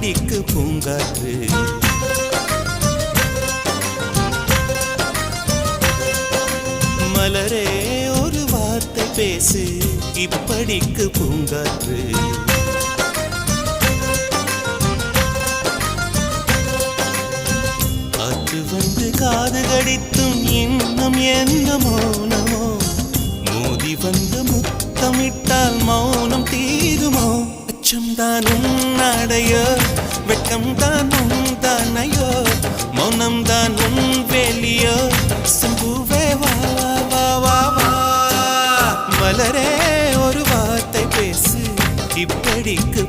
இப்படிக்கு பூங்காற்று மலரே ஒரு வார்த்தை பேசு இப்படிக்கு பூங்காற்று காற்று வந்து காது கடித்தும் இன்னும் என்ன மௌனமோ மோதி வந்து முத்தமிட்டால் மௌனம் தீருமோ அச்சம்தான் உன்னடையோ வெட்கம்தான் உன்தானையோ மௌனம்தான் உன் வேலியோ சம்புவே வா வா வா வா மலரே ஒரு வார்த்தை பேசு இப்படிக்கு